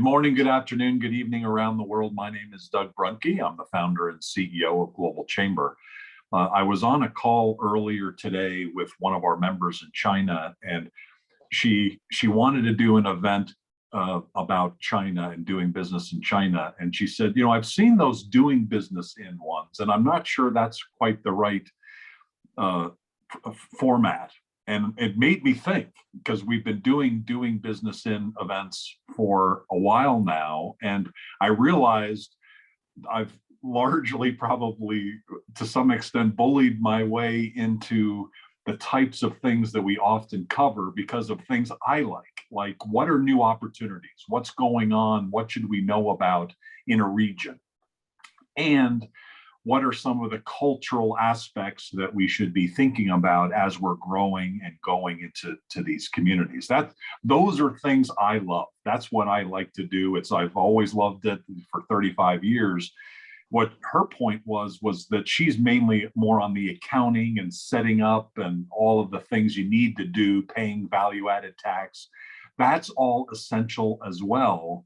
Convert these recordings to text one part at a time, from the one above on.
Good morning, good afternoon, good evening around the world. My name is Doug Brunke. I'm the founder and CEO of Global Chamber. I was on a call earlier today with one of our members in China, and she wanted to do an event about China and doing business in China. And she said, you know, I've seen those doing business in ones, and I'm not sure that's quite the right format. And it made me think, because we've been doing business in events for a while now, and I realized I've largely, probably to some extent, bullied my way into the types of things that we often cover because of things I like what are new opportunities, what's going on, what should we know about in a region, and what are some of the cultural aspects that we should be thinking about as we're growing and going into these communities. Those are things I love. That's what I like to do. I've always loved it for 35 years. What her point was that she's mainly more on the accounting and setting up and all of the things you need to do, paying value-added tax. That's all essential as well.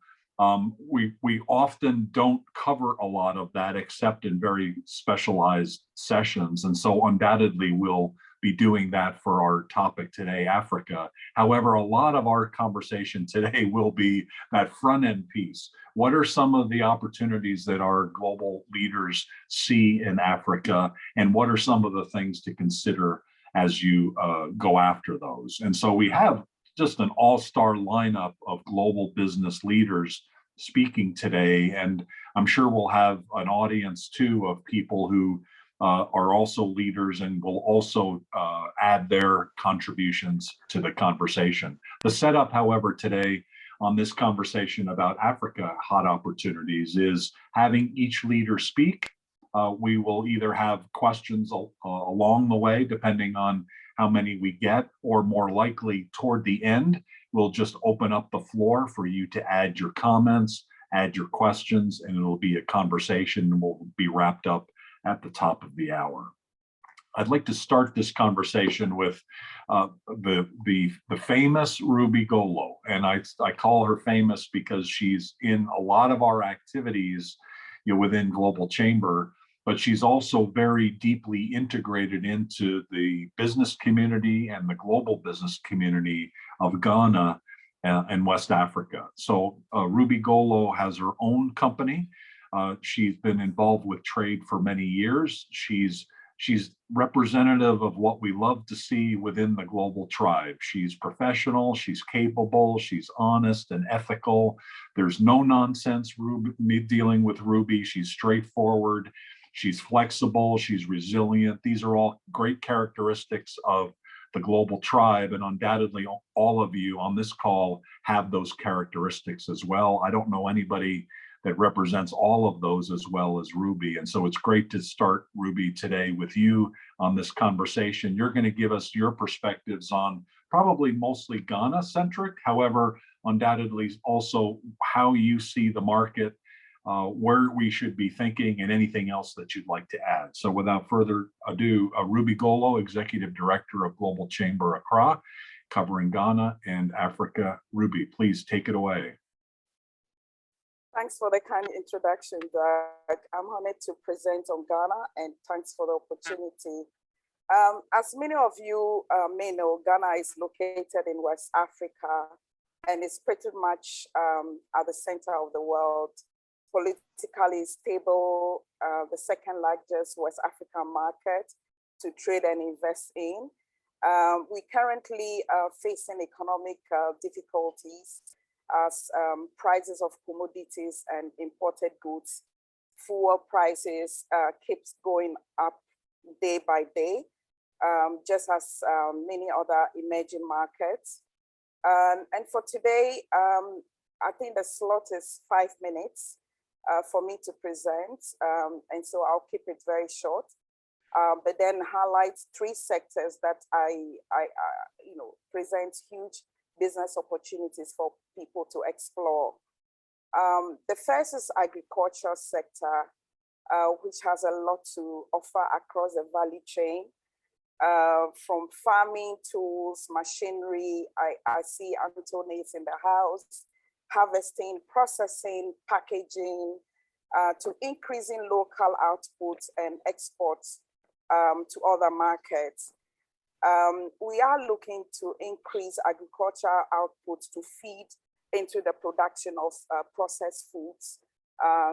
We often don't cover a lot of that except in very specialized sessions. And so undoubtedly we'll be doing that for our topic today, Africa. However, a lot of our conversation today will be that front end piece. What are some of the opportunities that our global leaders see in Africa? And what are some of the things to consider as you go after those? And so we have just an all-star lineup of global business leaders speaking today. And I'm sure we'll have an audience too of people who are also leaders and will also add their contributions to the conversation. The setup, however, today on this conversation about Africa hot opportunities is having each leader speak. We will either have questions along the way, depending on how many we get, or more likely toward the end, we'll just open up the floor for you to add your comments, add your questions, and it'll be a conversation and we'll be wrapped up at the top of the hour. I'd like to start this conversation with the famous Ruby Golo. And I call her famous because she's in a lot of our activities, within Global Chamber, but she's also very deeply integrated into the business community and the global business community of Ghana and West Africa. So Ruby Golo has her own company. She's been involved with trade for many years. She's representative of what we love to see within the global tribe. She's professional, she's capable, she's honest and ethical. There's no nonsense dealing with Ruby. She's straightforward. She's flexible, she's resilient. These are all great characteristics of the global tribe, and undoubtedly all of you on this call have those characteristics as well. I don't know anybody that represents all of those as well as Ruby. And so it's great to start, Ruby, today with you on this conversation. You're going to give us your perspectives on probably mostly Ghana-centric, however, undoubtedly also how you see the market, where we should be thinking, and anything else that you'd like to add. So without further ado, Ruby Golo, Executive Director of Global Chamber Accra, covering Ghana and Africa. Ruby, please take it away. Thanks for the kind introduction, Doug. I'm honored to present on Ghana, and thanks for the opportunity. As many of you may know, Ghana is located in West Africa, and it's pretty much at the center of the world. Politically stable, the second largest West African market to trade and invest in. We currently are facing economic difficulties as prices of commodities and imported goods, fuel prices keeps going up day by day, just as many other emerging markets. And for today, I think the slot is 5 minutes for me to present, and so I'll keep it very short, but then highlight 3 sectors that I present huge business opportunities for people to explore. The first is agriculture sector, which has a lot to offer across the value chain, from farming tools, machinery. I see Antoinette in the house. harvesting, processing, packaging, to increasing local outputs and exports to other markets. We are looking to increase agricultural output to feed into the production of processed foods,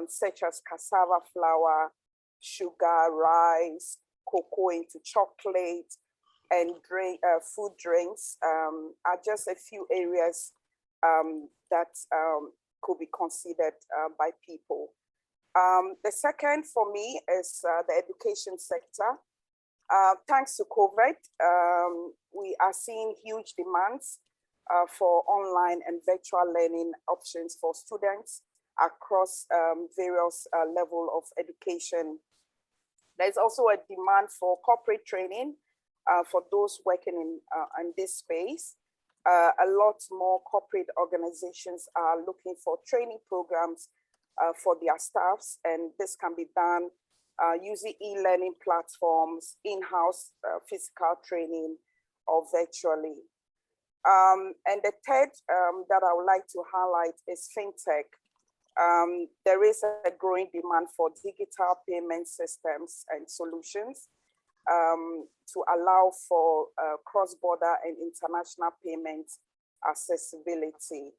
such as cassava flour, sugar, rice, cocoa into chocolate, and food drinks are just a few areas that could be considered by people. The second for me is the education sector. Thanks to COVID, we are seeing huge demands for online and virtual learning options for students across various levels of education. There's also a demand for corporate training for those working in this space. A lot more corporate organizations are looking for training programs for their staffs, and this can be done using e-learning platforms, in-house physical training, or virtually. And the third that I would like to highlight is Fintech. There is a growing demand for digital payment systems and solutions to allow for cross-border and international payment accessibility.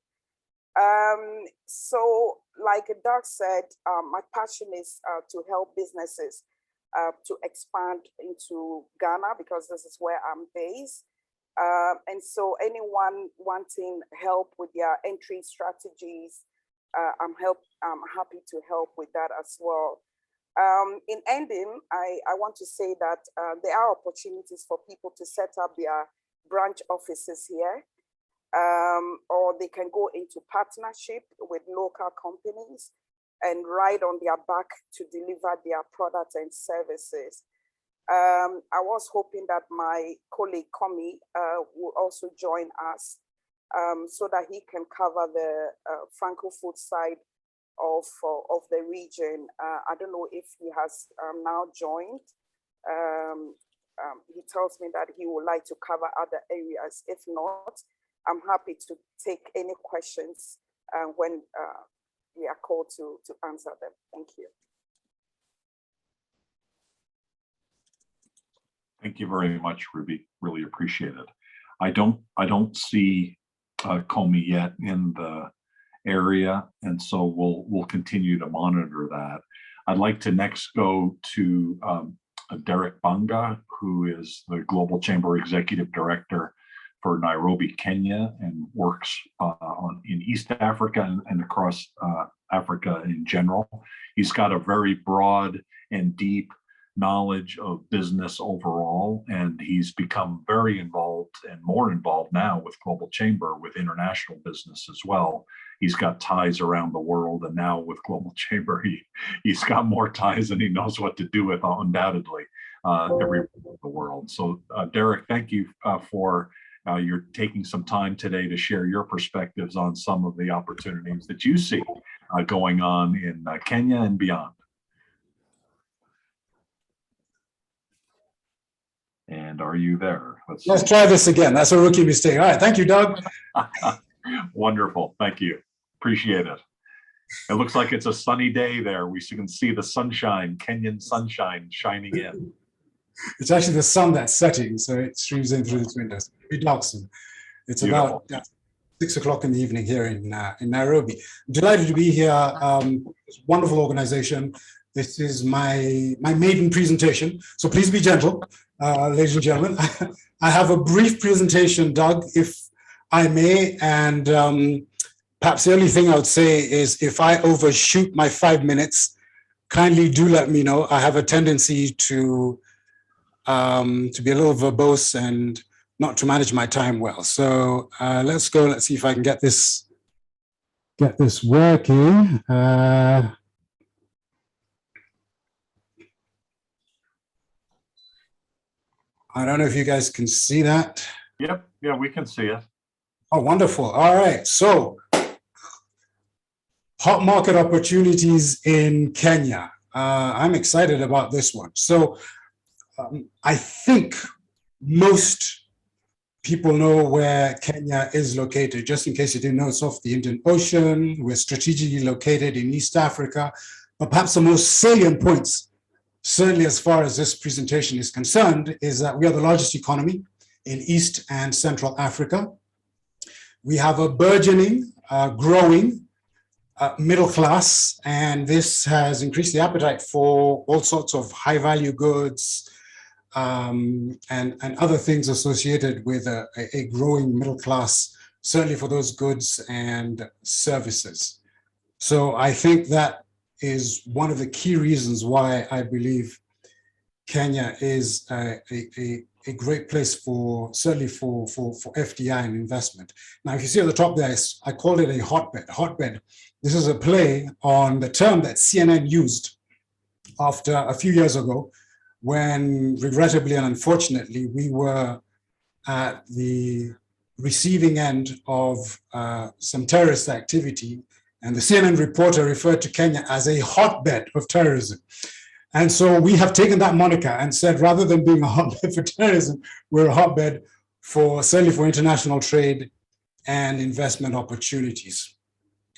So like Doug said, my passion is to help businesses to expand into Ghana, because this is where I'm based. And so anyone wanting help with their entry strategies, I'm happy to help with that as well. In ending, I want to say that there are opportunities for people to set up their branch offices here, or they can go into partnership with local companies and ride on their back to deliver their products and services. I was hoping that my colleague Komi will also join us so that he can cover the Franco-food side of the region. I don't know if he has now joined. He tells me that he would like to cover other areas. If not, I'm happy to take any questions when we are called to answer them. Thank you. Thank you very much, Ruby. Really appreciate it. I don't see Comey yet in the area, and so we'll continue to monitor that. I'd like to next go to Derek Bunga, who is the Global Chamber Executive Director for Nairobi, Kenya, and works in East Africa and across Africa in general. He's got a very broad and deep knowledge of business overall, and he's become very involved and more involved now with Global Chamber with international business as well. He's got ties around the world, and now with Global Chamber, he's got more ties than he knows what to do with, undoubtedly, everywhere in the world. So Derek, thank you for you're taking some time today to share your perspectives on some of the opportunities that you see going on in Kenya and beyond. And are you there? Let's try this again. That's a rookie mistake. All right. Thank you, Doug. Wonderful. Thank you. Appreciate it. It looks like it's a sunny day there. We can see the sunshine, Kenyan sunshine shining in. It's actually the sun that's setting, so it streams in through the windows. It's dark soon. It's Beautiful. about 6 o'clock in the evening here in Nairobi. Delighted to be here. Wonderful organization. This is my maiden presentation, so please be gentle, ladies and gentlemen. I have a brief presentation, Doug, if I may, and perhaps the only thing I would say is if I overshoot my 5 minutes, kindly do let me know. I have a tendency to be a little verbose and not to manage my time well. So let's go. Let's see if I can get this working. I don't know if you guys can see that. Yep. Yeah, we can see it. Oh, wonderful. All right. So hot market opportunities in Kenya. I'm excited about this one. So I think most people know where Kenya is located. Just in case you didn't know, it's off the Indian Ocean. We're strategically located in East Africa. But perhaps the most salient points, certainly as far as this presentation is concerned, is that we are the largest economy in East and Central Africa. We have a burgeoning, growing middle class, and this has increased the appetite for all sorts of high-value goods and other things associated with a growing middle class, certainly for those goods and services. So I think that is one of the key reasons why I believe Kenya is a great place for, certainly for FDI and investment. Now, if you see at the top there, I called it a hotbed. Hotbed. This is a play on the term that CNN used after a few years ago, when regrettably and unfortunately, we were at the receiving end of some terrorist activity, and the CNN reporter referred to Kenya as a hotbed of terrorism. And so we have taken that moniker and said, rather than being a hotbed for terrorism, we're a hotbed for, certainly for international trade and investment opportunities.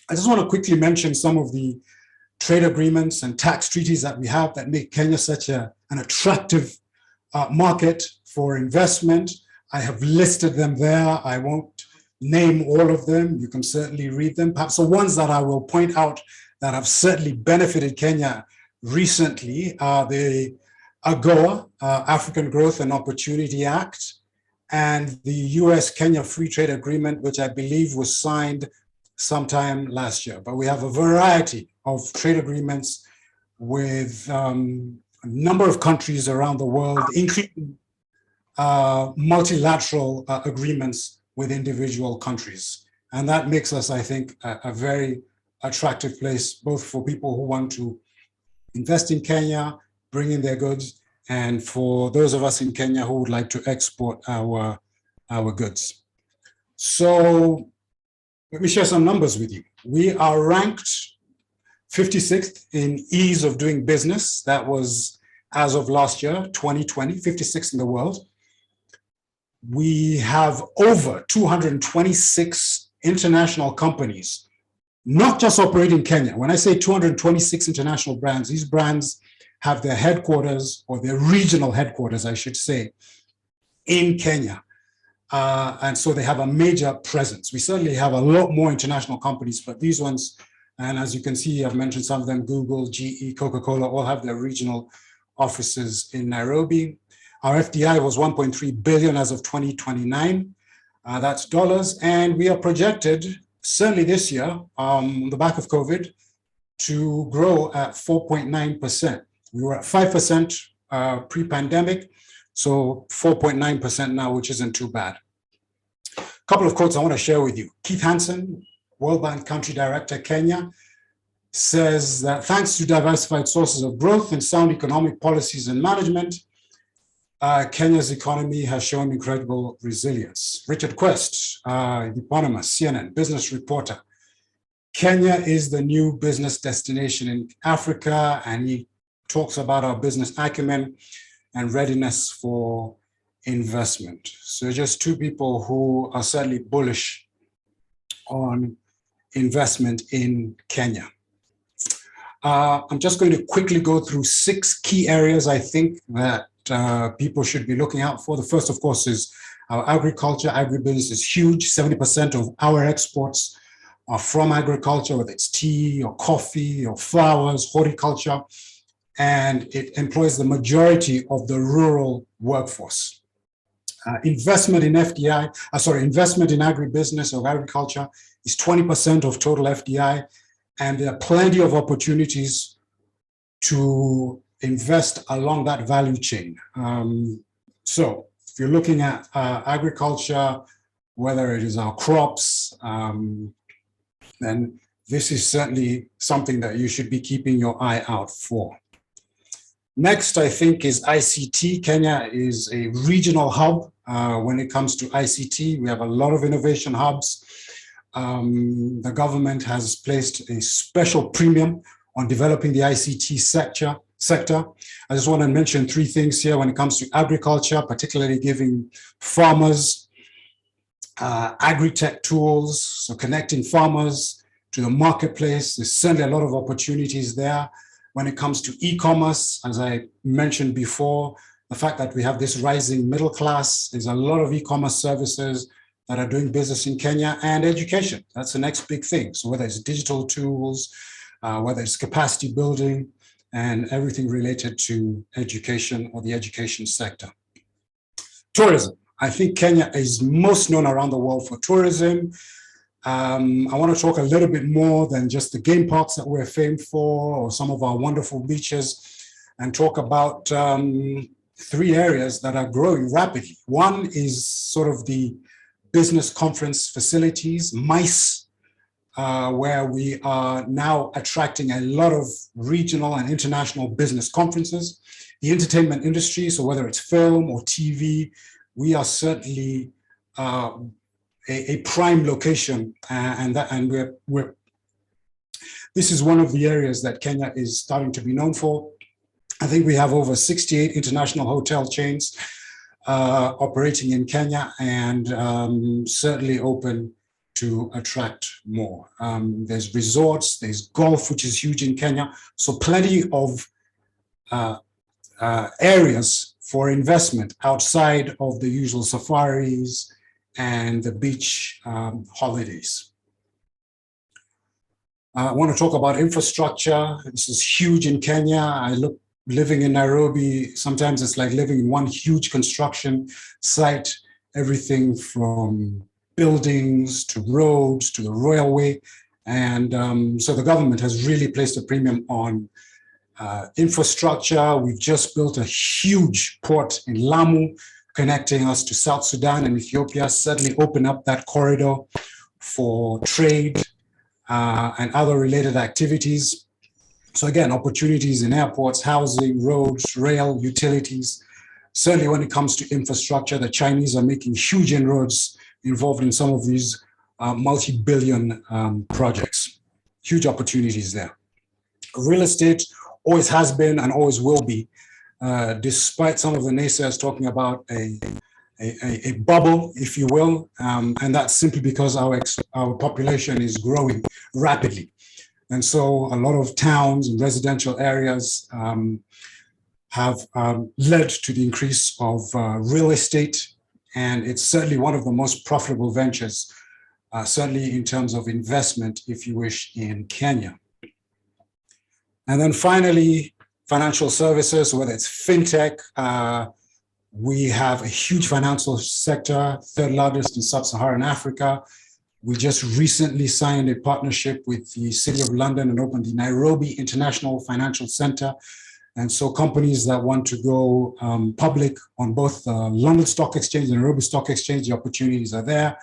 I just want to quickly mention some of the trade agreements and tax treaties that we have that make Kenya such an attractive market for investment. I have listed them there. I won't name all of them. You can certainly read them. Perhaps the ones that I will point out that have certainly benefited Kenya recently are the AGOA, African Growth and Opportunity Act, and the US-Kenya Free Trade Agreement, which I believe was signed sometime last year. But we have a variety of trade agreements with a number of countries around the world, including multilateral agreements with individual countries. And that makes us, I think, a very attractive place, both for people who want to invest in Kenya, bring in their goods, and for those of us in Kenya who would like to export our goods. So let me share some numbers with you. We are ranked 56th in ease of doing business. That was as of last year, 2020, 56th in the world. We have over 226 international companies, not just operating in Kenya. When I say 226 international brands, these brands have their headquarters, or their regional headquarters, I should say, in Kenya. And so they have a major presence. We certainly have a lot more international companies, but these ones, and as you can see, I've mentioned some of them, Google, GE, Coca-Cola, all have their regional offices in Nairobi. Our FDI was 1.3 billion as of 2029. That's dollars. And we are projected, certainly this year, on the back of COVID, to grow at 4.9%. We were at 5% pre-pandemic, so 4.9% now, which isn't too bad. A couple of quotes I want to share with you. Keith Hansen, World Bank Country Director, Kenya, says that thanks to diversified sources of growth and sound economic policies and management, Kenya's economy has shown incredible resilience. Richard Quest, the eponymous CNN business reporter. Kenya is the new business destination in Africa, and he talks about our business acumen and readiness for investment. So just two people who are certainly bullish on investment in Kenya. I'm just going to quickly go through 6 key areas I think that people should be looking out for. The first, of course, is our agriculture. Agribusiness is huge. 70% of our exports are from agriculture, whether it's tea or coffee or flowers, horticulture, and it employs the majority of the rural workforce. Investment in investment in agribusiness or agriculture is 20% of total FDI, and there are plenty of opportunities to invest along that value chain. So if you're looking at agriculture, whether it is our crops, then this is certainly something that you should be keeping your eye out for. Next, I think, is ICT. Kenya is a regional hub when it comes to ICT. We have a lot of innovation hubs. The government has placed a special premium on developing the ICT sector. I just want to mention 3 things here when it comes to agriculture, particularly giving farmers agri-tech tools, so connecting farmers to the marketplace. There's certainly a lot of opportunities there. When it comes to e-commerce, as I mentioned before, the fact that we have this rising middle class, there's a lot of e-commerce services that are doing business in Kenya, and education. That's the next big thing. So whether it's digital tools, whether it's capacity building, and everything related to education or the education sector. Tourism. I think Kenya is most known around the world for tourism. I want to talk a little bit more than just the game parks that we're famed for or some of our wonderful beaches, and talk about 3 areas that are growing rapidly. One is sort of the business conference facilities, MICE, where we are now attracting a lot of regional and international business conferences. The entertainment industry, so whether it's film or TV, we are certainly a prime location, and we're this is one of the areas that Kenya is starting to be known for. I think we have over 68 international hotel chains operating in Kenya, and certainly open to attract more. There's resorts, there's golf, which is huge in Kenya. So plenty of areas for investment outside of the usual safaris and the beach holidays. I want to talk about infrastructure. This is huge in Kenya. Living in Nairobi, sometimes it's like living in one huge construction site, everything from buildings to roads to the railway. And so the government has really placed a premium on infrastructure. We've just built a huge port in Lamu, connecting us to South Sudan and Ethiopia, certainly open up that corridor for trade and other related activities. So again, opportunities in airports, housing, roads, rail, utilities. Certainly when it comes to infrastructure, the Chinese are making huge inroads involved in some of these multi-billion projects. Huge opportunities there. Real estate always has been and always will be, despite some of the naysayers talking about a bubble, if you will, and that's simply because our population is growing rapidly. And so a lot of towns and residential areas have led to the increase of real estate, and it's certainly one of the most profitable ventures, certainly in terms of investment, if you wish, in Kenya. And then finally, financial services, whether it's fintech, we have a huge financial sector, 3rd largest in sub-Saharan Africa. We just recently signed a partnership with the City of London and opened the Nairobi International Financial Center. And so companies that want to go public on both the London Stock Exchange and Nairobi Stock Exchange, the opportunities are there.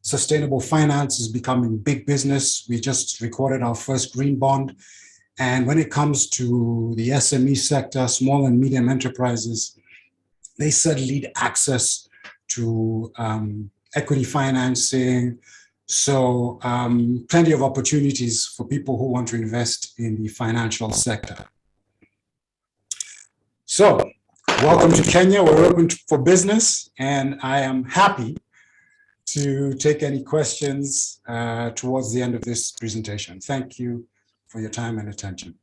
Sustainable finance is becoming big business. We just recorded our first green bond. And when it comes to the SME sector, small and medium enterprises, they certainly need access to equity financing. So plenty of opportunities for people who want to invest in the financial sector. So welcome to Kenya. We're open for business, and I am happy to take any questions towards the end of this presentation. Thank you for your time and attention.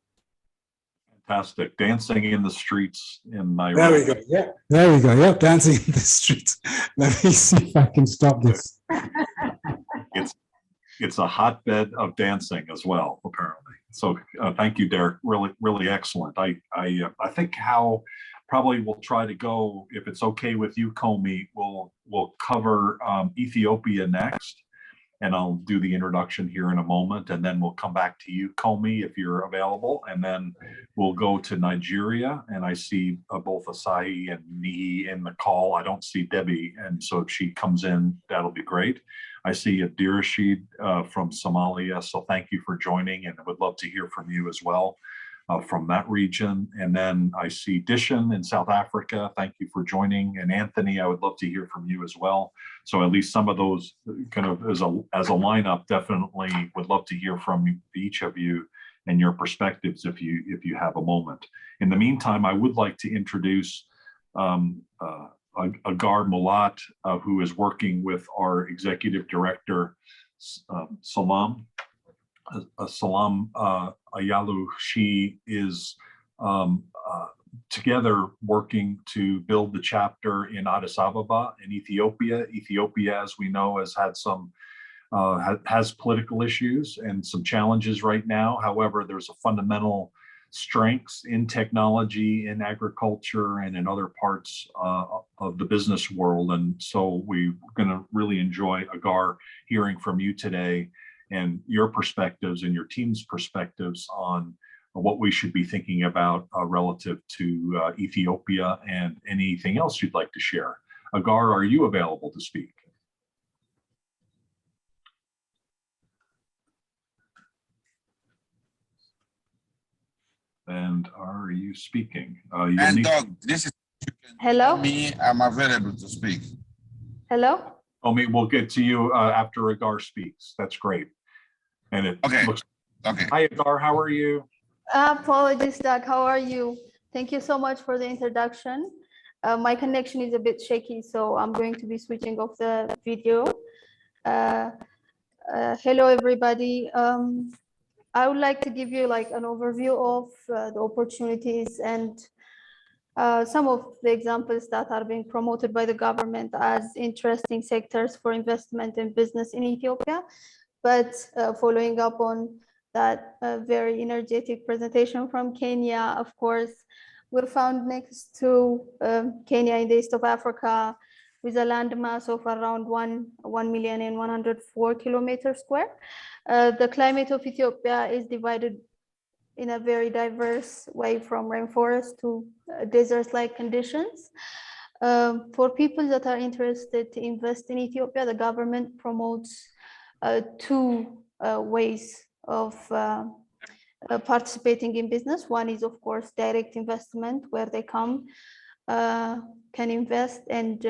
Fantastic. Dancing in the streets in Nairobi. There we go. Yeah, there we go. Yeah, dancing in the streets. Let me see if I can stop this. It's a hotbed of dancing as well, apparently. So thank you, Derek. Really excellent. I think how probably we'll try to go, if it's okay with you, Comey, we'll cover Ethiopia next, and I'll do the introduction here in a moment, and then we'll come back to you, Comey, if you're available, and then we'll go to Nigeria, and I see both Asahi and Nihi in the call. I don't see Debbie, and so if she comes in, that'll be great. I see Abdirashid from Somalia, so thank you for joining, and I would love to hear from you as well from that region. And then I see Dishan in South Africa. Thank you for joining. And Anthony, I would love to hear from you as well. So at least some of those kind of as a lineup, definitely would love to hear from each of you and your perspectives if you have a moment. In the meantime, I would like to introduce Agar Mulat, who is working with our executive director, Salam. Salam Ayalu. She is together working to build the chapter in Addis Ababa in Ethiopia. Ethiopia, as we know, has had some has political issues and some challenges right now. However, there's a fundamental strengths in technology, in agriculture, and in other parts of the business world. And so we're going to really enjoy, Agar, hearing from you today and your perspectives and your team's perspectives on what we should be thinking about relative to Ethiopia and anything else you'd like to share. Agar, are you available to speak? And are you speaking? And Doug, this is Hello? me. I'm available to speak. Hello? Omi, we'll get to you after Agar speaks. That's great. And it looks. Okay. Hi, Agar. How are you? Apologies, Doug. How are you? Thank you so much for the introduction. My connection is a bit shaky, so I'm going to be switching off the video. Hello, everybody. I would like to give you like an overview of the opportunities and some of the examples that are being promoted by the government as interesting sectors for investment and business in Ethiopia. But following up on that very energetic presentation from Kenya, of course, we're found next to Kenya in the east of Africa with a land mass of around 1,104 kilometers square. The climate of Ethiopia is divided in a very diverse way from rainforest to desert-like conditions. For people that are interested to invest in Ethiopia, the government promotes two ways of participating in business. One is, of course, direct investment, where they come, can invest and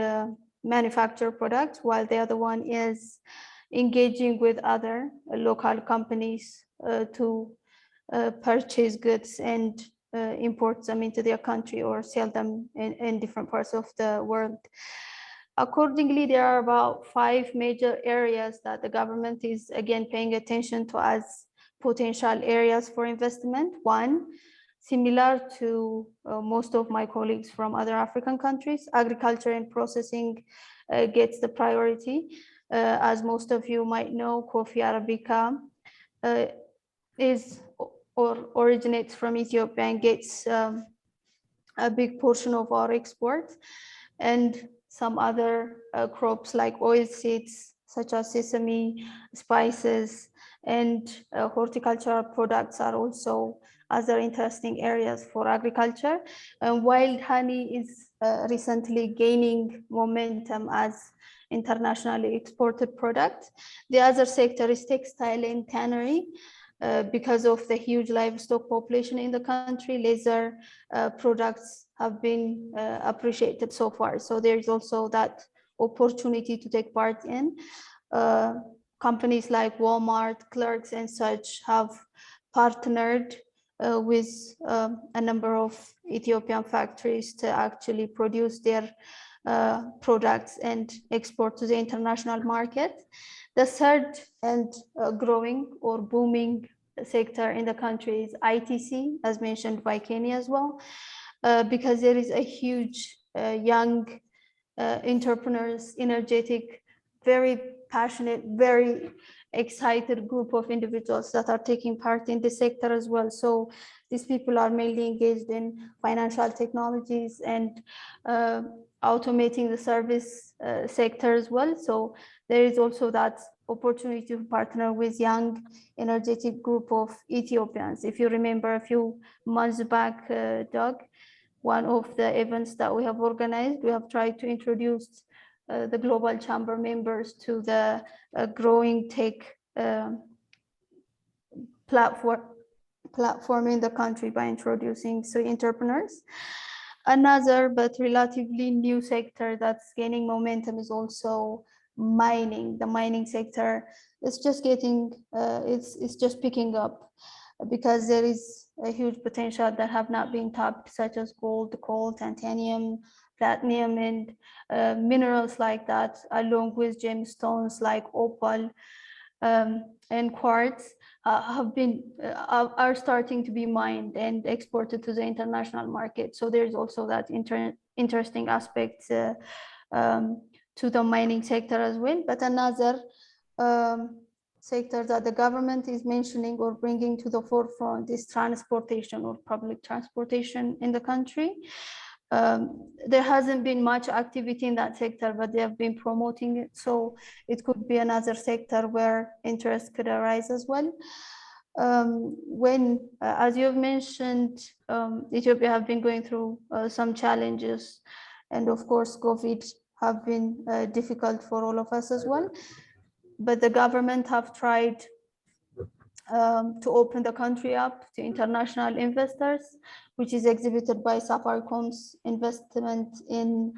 manufacture products, while the other one is engaging with other local companies to purchase goods and import them into their country or sell them in different parts of the world. Accordingly, there are about 5 major areas that the government is again paying attention to as potential areas for investment. One, similar to most of my colleagues from other African countries, agriculture and processing gets the priority. As most of you might know, coffee Arabica is or originates from Ethiopia and gets a big portion of our exports, and some other crops like oil seeds such as sesame, spices, and horticultural products are also other interesting areas for agriculture. And wild honey is recently gaining momentum as internationally exported product. The other sector is textile and tannery. Because of the huge livestock population in the country, leather products have been appreciated so far. So there's also that opportunity to take part in. Companies like Walmart, Clerks, and such have partnered with a number of Ethiopian factories to actually produce their products and export to the international market. The third and growing or booming sector in the country is ITC, as mentioned by Kenya as well, because there is a huge young entrepreneurs, energetic, very passionate, very excited group of individuals that are taking part in this sector as well. So these people are mainly engaged in financial technologies and automating the service sector as well. So there is also that opportunity to partner with young, energetic group of Ethiopians. If you remember a few months back, Doug, one of the events that we have organized, we have tried to introduce the Global Chamber members to the growing tech platform in the country by introducing entrepreneurs. Another but relatively new sector that's gaining momentum is also mining. The mining sector is just getting, it's just picking up because there is a huge potential that have not been tapped, such as gold, coal, titanium, platinum and minerals like that, along with gemstones like opal and quartz, are starting to be mined and exported to the international market. So there's also that interesting aspect to the mining sector as well. But another sector that the government is mentioning or bringing to the forefront is transportation or public transportation in the country. There hasn't been much activity in that sector, but they have been promoting it. So it could be another sector where interest could arise as well. As you have mentioned, Ethiopia have been going through some challenges, and of course, COVID have been difficult for all of us as well. But the government have tried to open the country up to international investors, which is exhibited by Safaricom's investment in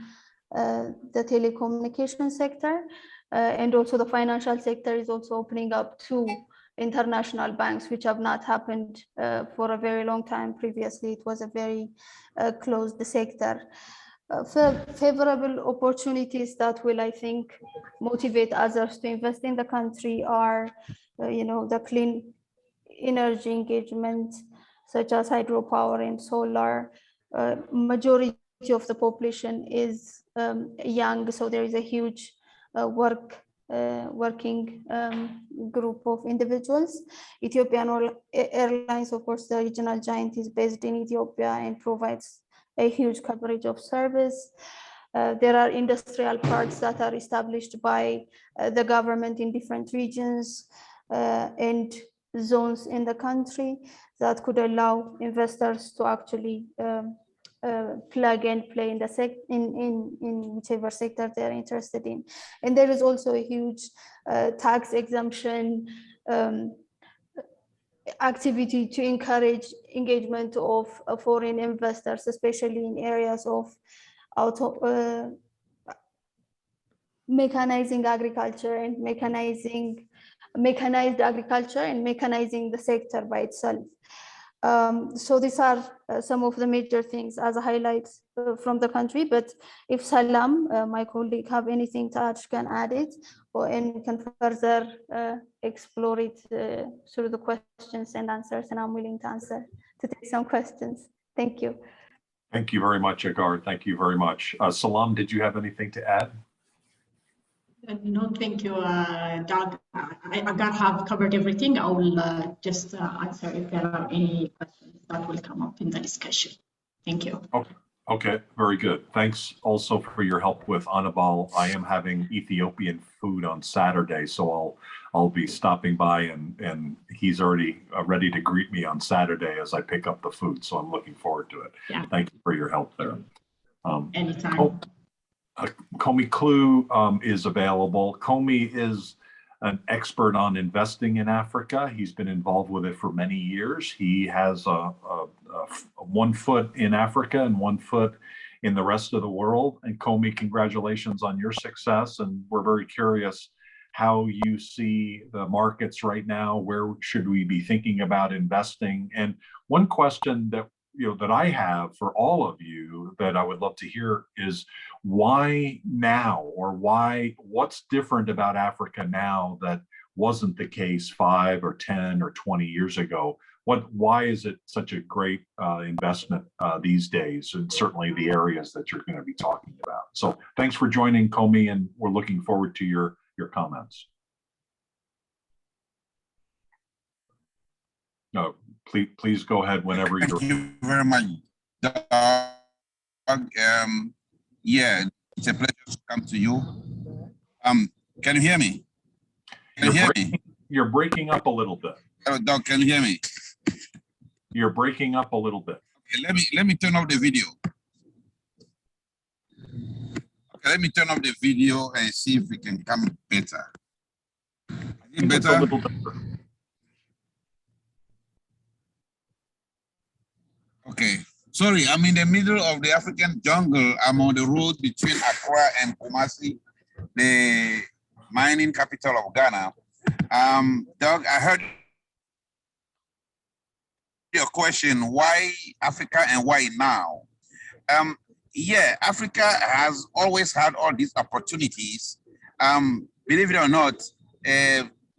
the telecommunication sector. And also the financial sector is also opening up to international banks, which have not happened for a very long time. Previously, it was a very closed sector. Favorable opportunities that will, I think, motivate others to invest in the country are, the clean energy engagement, such as hydropower and solar. Majority of the population is young, so there is a huge working group of individuals. Ethiopian Airlines, of course, the regional giant, is based in Ethiopia and provides a huge coverage of service. There are industrial parks that are established by the government in different regions and zones in the country that could allow investors to actually plug and play in in whichever sector they're interested in. And there is also a huge tax exemption activity to encourage engagement of foreign investors, especially in areas of mechanizing agriculture and mechanized agriculture and mechanizing the sector by itself. So these are some of the major things as highlights from the country. But if Salam, my colleague, have anything to add, can add it, and can further explore it through the questions and answers. And I'm willing to take some questions. Thank you. Thank you very much, Agar. Thank you very much. Salam, did you have anything to add? No, thank you, Doug. Agar have covered everything. I will just answer if there are any questions that will come up in the discussion. Thank you. Okay, very good. Thanks also for your help with Anabal. I am having Ethiopian food on Saturday, so I'll be stopping by, and he's already ready to greet me on Saturday as I pick up the food. So I'm looking forward to it. Yeah. Thank you for your help there. Anytime. Comey Clue is available. Comey is an expert on investing in Africa. He's been involved with it for many years. He has one foot in Africa and one foot in the rest of the world. And Comey, congratulations on your success. And we're very curious how you see the markets right now. Where should we be thinking about investing? And one question that that I have for all of you that I would love to hear is why now, or what's different about Africa now that wasn't the case 5 or 10 or 20 years ago? Why is it such a great investment these days, and certainly the areas that you're going to be talking about? So thanks for joining, Comey, and we're looking forward to your comments. No, please go ahead whenever you're. Thank you very much, Doug. Yeah, it's a pleasure to come to you. Can you hear me? Can you hear me? You're breaking up a little bit. Hello, Doug, can you hear me? You're breaking up a little bit. Okay, let me turn off the video. Okay, let me turn off the video and see if we can come better. Is it better? A little better. Okay, sorry, I'm in the middle of the African jungle. I'm on the road between Accra and Kumasi, the mining capital of Ghana. Doug, I heard your question, why Africa and why now? yeah, Africa has always had all these opportunities. Believe it or not,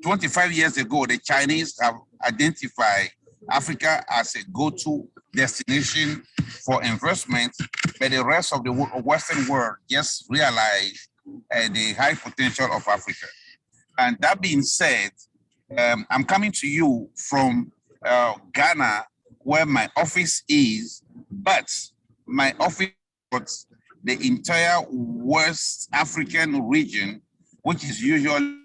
25 years ago, the Chinese have identified Africa as a go-to destination for investment, but the rest of the Western world just realized the high potential of Africa. And that being said, I'm coming to you from Ghana, where my office is, but my office is the entire West African region, which is usually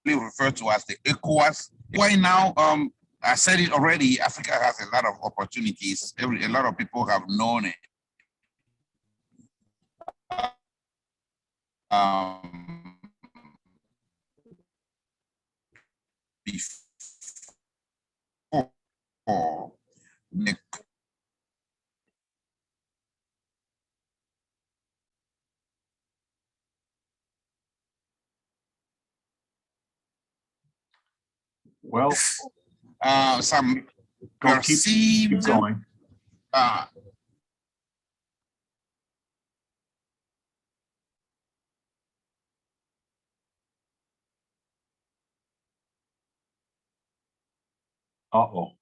referred to as the ECOWAS. Why now? I said it already. Africa has a lot of opportunities. A lot of people have known it. Before the Well, some go keep perceived going. Uh-oh.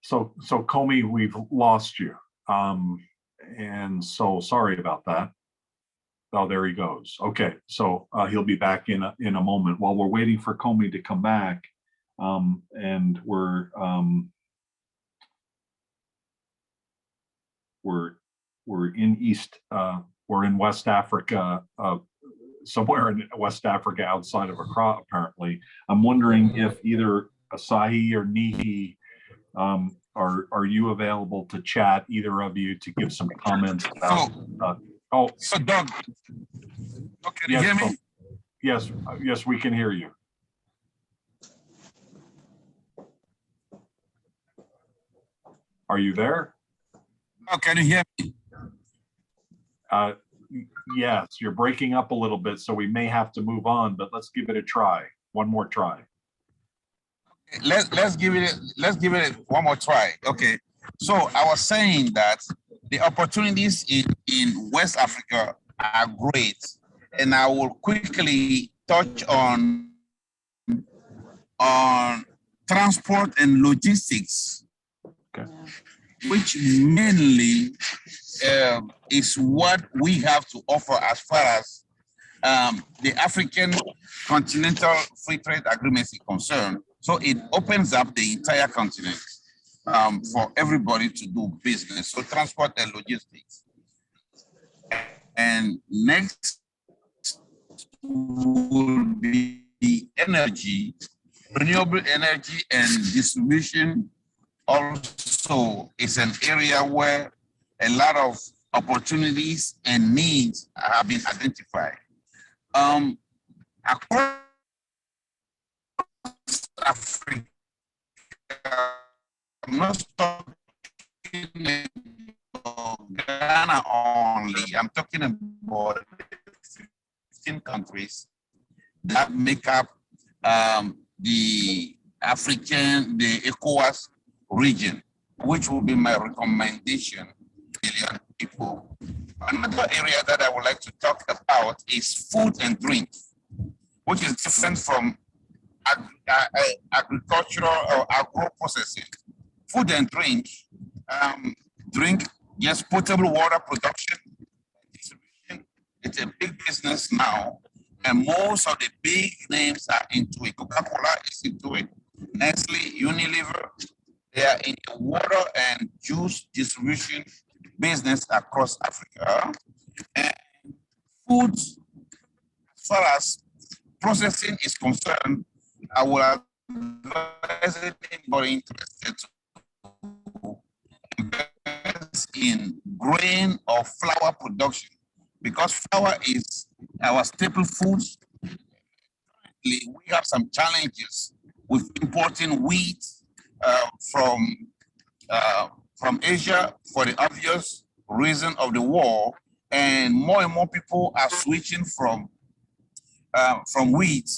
So Comey, we've lost you. And so sorry about that. Oh, there he goes. Okay, so he'll be back in a moment. While we're waiting for Comey to come back, and we're in West Africa, somewhere in West Africa outside of Accra, apparently. I'm wondering if either Asahi or Nihi, are you available to chat, either of you, to give some comments about? So Doug, can you yes, hear me? Yes, we can hear you. Are you there? Oh, can you hear me? Yes, you're breaking up a little bit, so we may have to move on, but let's give it a try. One more try. Let's give it one more try. Okay. So I was saying that the opportunities in West Africa are great, and I will quickly touch on transport and logistics, okay, which mainly is what we have to offer as far as the African Continental Free Trade Agreement is concerned. So it opens up the entire continent for everybody to do business. So transport and logistics. And next will be the energy, renewable energy and distribution. Also is an area where a lot of opportunities and needs have been identified. Across Africa, I'm not talking about Ghana only. I'm talking about 15 countries that make up the ECOWAS region, which will be my recommendation to million people. Another area that I would like to talk about is food and drink, which is different from agricultural or agro-processing. Food and drink, yes, potable water production, distribution. It's a big business now, and most of the big names are into it. Coca-Cola is into it. Nestle, Unilever, they are in the water and juice distribution business across Africa. And food, as far as processing is concerned, I will advise anybody interested to invest in grain or flour production, because flour is our staple foods. We have some challenges with importing wheat from Asia for the obvious reason of the war, and more people are switching from wheat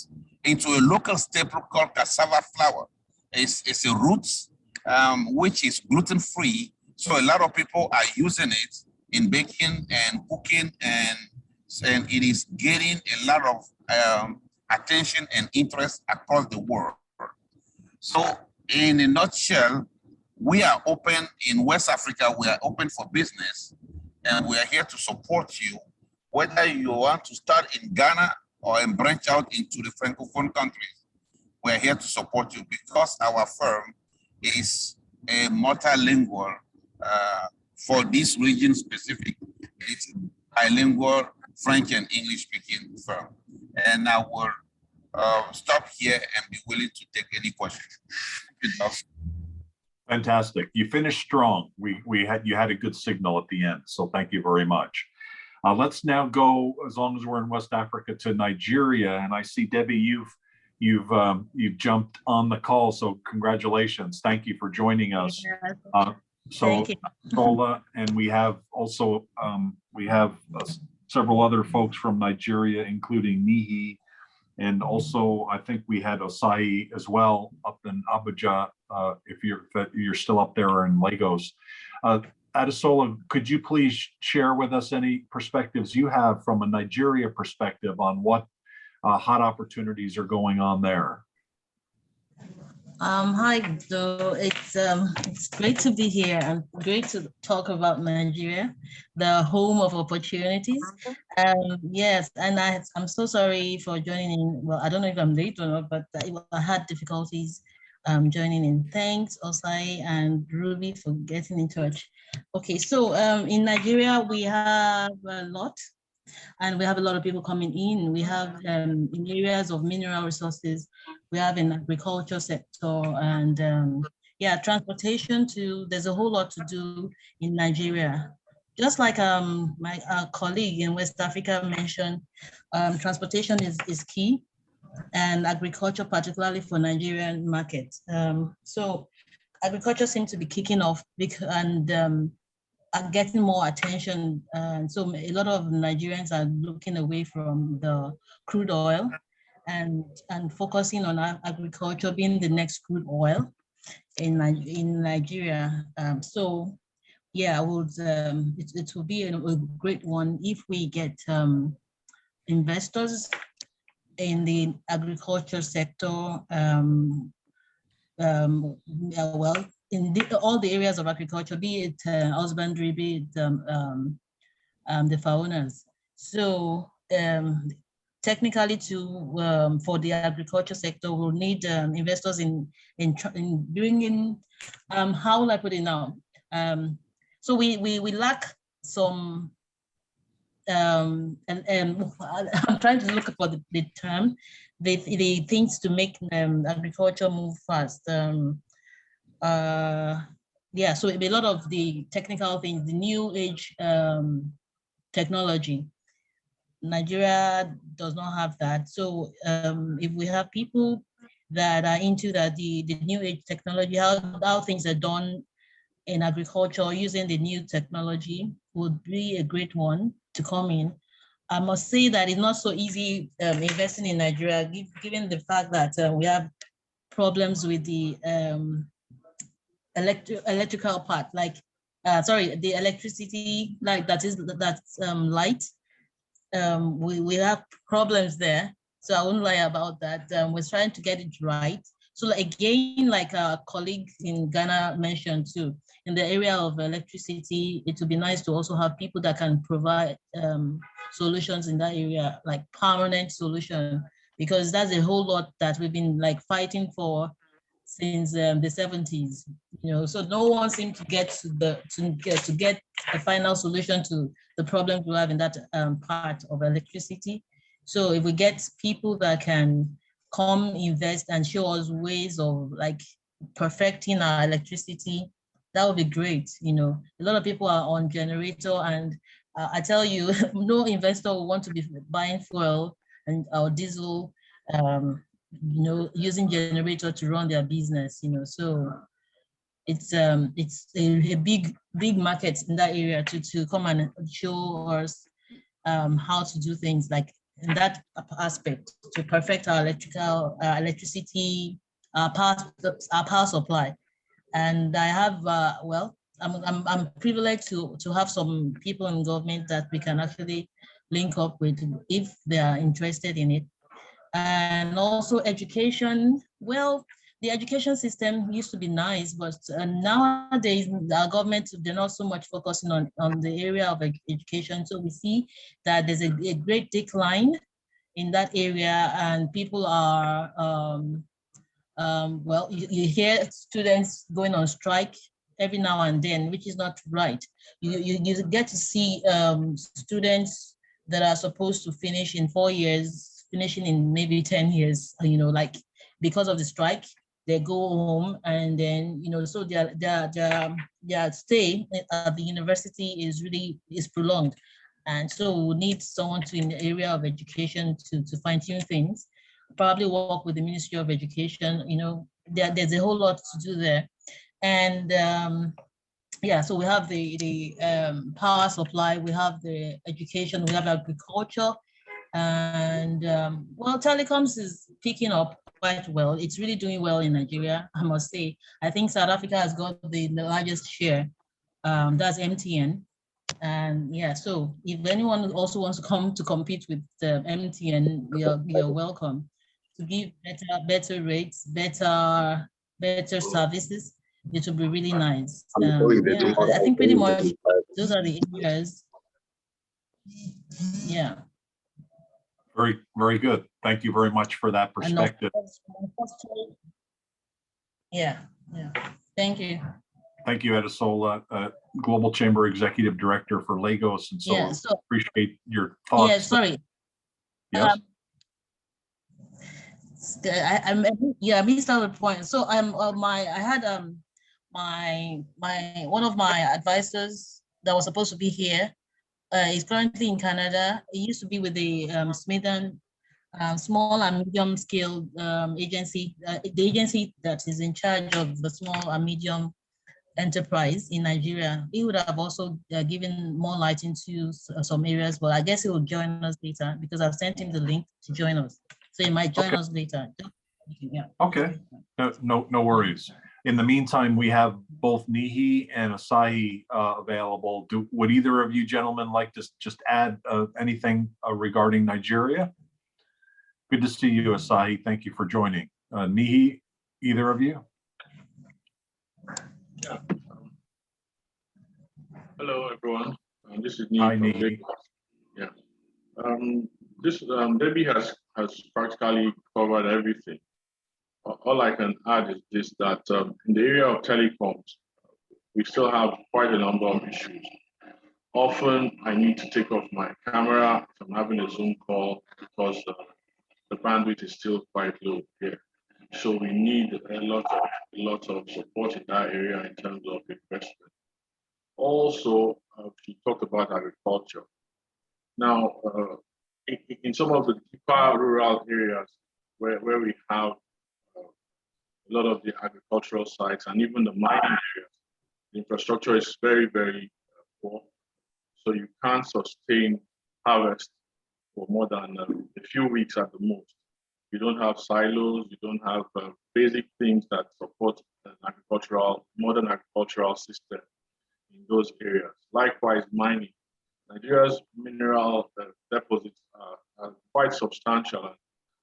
into a local staple called cassava flour. It's a root which is gluten-free, so a lot of people are using it in baking and cooking, and it is getting a lot of attention and interest across the world. So in a nutshell, we are open in West Africa, we are open for business, and we are here to support you, whether you want to start in Ghana or branch out into the Francophone countries. We're here to support you because our firm is a multilingual for this region specific. It's bilingual French and English speaking firm. And I will stop here and be willing to take any questions. Fantastic. You finished strong. You had a good signal at the end. So thank you very much. Let's now go, as long as we're in West Africa, to Nigeria. And I see, Debbie, you've jumped on the call. So congratulations. Thank you for joining us. So Tola, and we have also several other folks from Nigeria, including Nihi, and also I think we had Osai as well up in Abuja, if you're still up there, or in Lagos. Adesola, could you please share with us any perspectives you have from a Nigeria perspective on what hot opportunities are going on there? Hi, so it's great to be here and great to talk about Nigeria, the home of opportunities. Yes, and I'm so sorry for joining in. Well, I don't know if I'm late or not, but I had difficulties joining in. Thanks, Osai and Ruby, for getting in touch. Okay, so in Nigeria, we have a lot, and we have a lot of people coming in. We have in areas of mineral resources, we have in agriculture sector, and yeah, transportation too. There's a whole lot to do in Nigeria. Just like my colleague in West Africa mentioned, transportation is key, and agriculture, particularly for Nigerian markets. So agriculture seems to be kicking off and are getting more attention. So a lot of Nigerians are looking away from the crude oil and focusing on agriculture being the next crude oil in Nigeria. So yeah, it will be a great one if we get investors in the agriculture sector, well, in all the areas of agriculture, be it husbandry, be it the farmers. So technically, for the agriculture sector, we'll need investors in bringing, how will I put it now? So we lack some, and I'm trying to look for the term, the things to make agriculture move fast. Yeah, so it'll be a lot of the technical things, the new age technology. Nigeria does not have that. So if we have people that are into that, the new age technology, how things are done in agriculture using the new technology would be a great one to come in. I must say that it's not so easy investing in Nigeria, given the fact that we have problems with the electrical part, like, sorry, the electricity, like that's light. We have problems there. So I won't lie about that. We're trying to get it right. So again, like our colleague in Ghana mentioned too, in the area of electricity, it would be nice to also have people that can provide solutions in that area, like permanent solution, because that's a whole lot that we've been like fighting for since the 70s, you know. So no one seemed to get to get a final solution to the problems we have in that part of electricity. So if we get people that can come invest and show us ways of like perfecting our electricity, that would be great. You know, a lot of people are on generator, and I tell you, no investor will want to be buying fuel or diesel, you know, using generator to run their business, you know. So it's a big market in that area to come and show us how to do things like in that aspect to perfect our electricity, our power supply. And I have well, I'm privileged to have some people in government that we can actually link up with if they are interested in it. And also education. Well, the education system used to be nice, but nowadays our government, they're not so much focusing on the area of education. So we see that there's a great decline in that area, and people are, well, you hear students going on strike every now and then, which is not right. You get to see students that are supposed to finish in 4 years, finishing in maybe 10 years, you know, like because of the strike, they go home and then, you know, so their stay at the university is prolonged. And so we need someone in the area of education to fine tune things, probably work with the Ministry of Education. You know, there's a whole lot to do there. And yeah, so we have the power supply, we have the education, we have agriculture, and well, telecoms is picking up quite well. It's really doing well in Nigeria, I must say. I think South Africa has got the largest share. That's MTN. And yeah, so if anyone also wants to come to compete with MTN, you're welcome to give better rates, better services. It will be really nice. Yeah, I think pretty much those are the areas. Yeah. Very, very good. Thank you very much for that perspective. Yeah, yeah. Thank you. Thank you, Adesola, Global Chamber Executive Director for Lagos, and so, Yeah, so appreciate your thoughts. yeah, sorry. Yes. I missed out the point. So I had one of my advisors that was supposed to be here is currently in Canada. He used to be with the Smithon small and medium scale agency, the agency that is in charge of the small and medium enterprise in Nigeria. He would have also given more light into some areas, but I guess he will join us later because I've sent him the link to join us. So he might join us later. Yeah. Okay, no worries. In the meantime, we have both Nihi and Asahi available. Would either of you gentlemen like to just add anything regarding Nigeria? Good to see you, Asahi. Thank you for joining. Nihi, either of you? Yeah. Hello, everyone. This is Hi, Nihi. Nihi. Yeah. Debbie has practically covered everything. All I can add is this, that in the area of telecoms, we still have quite a number of issues. Often I need to take off my camera if I'm having a Zoom call because the bandwidth is still quite low here. So we need a lot of support in that area in terms of investment. Also, she talked about agriculture. Now, in some of the deeper rural areas where we have a lot of the agricultural sites and even the mining areas, the infrastructure is very, very poor. So you can't sustain harvest for more than a few weeks at the most. You don't have silos, you don't have basic things that support an modern agricultural system in those areas. Likewise, mining. Nigeria's mineral deposits are quite substantial.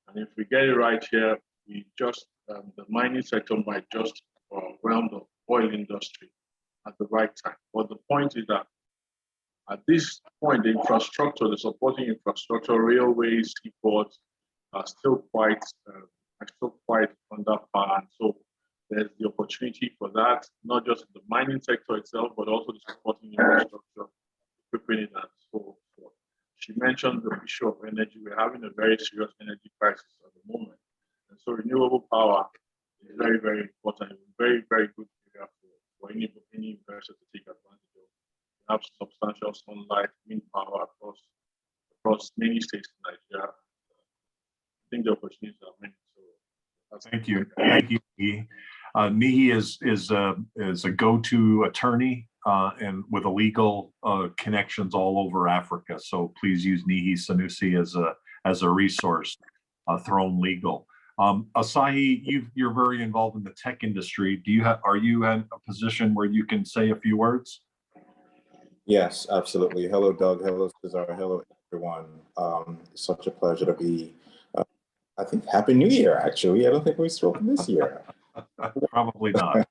And if we get it right here, the mining sector might just overwhelm the oil industry at the right time. But the point is that at this point, the supporting infrastructure, railways, seaports are still quite under par. And so there's the opportunity for that, not just in the mining sector itself, but also the supporting infrastructure, equipping it and so forth. She mentioned the issue of energy. We're having a very serious energy crisis at the moment. And so renewable power is very, very important. It's a very, very good area for any investor to take advantage of. We have substantial sunlight, wind power across many states in Nigeria. I think the opportunities are many. So Thank you. Thank you, Nihi. Nihi is a go-to attorney and with legal connections all over Africa. So please use Nihi Sanusi as a resource. Throne Legal. Asahi, you're very involved in the tech industry. Are you in a position where you can say a few words? Yes, absolutely. Hello, Doug. Hello, Cesar. Hello, everyone. Such a pleasure to be. I think Happy New Year. Actually, I don't think we've spoken this year. Probably not.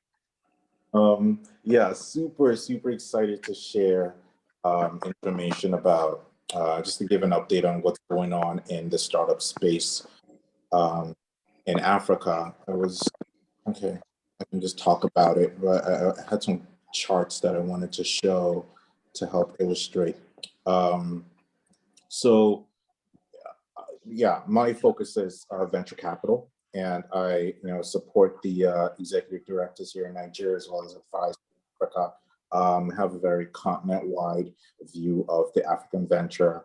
Yeah, super excited to share information about just to give an update on what's going on in the startup space in Africa. Okay, I can just talk about it, but I had some charts that I wanted to show to help illustrate. So yeah, my focus is venture capital, and I support the executive directors here in Nigeria as well as advise Africa. Have a very continent-wide view of the African venture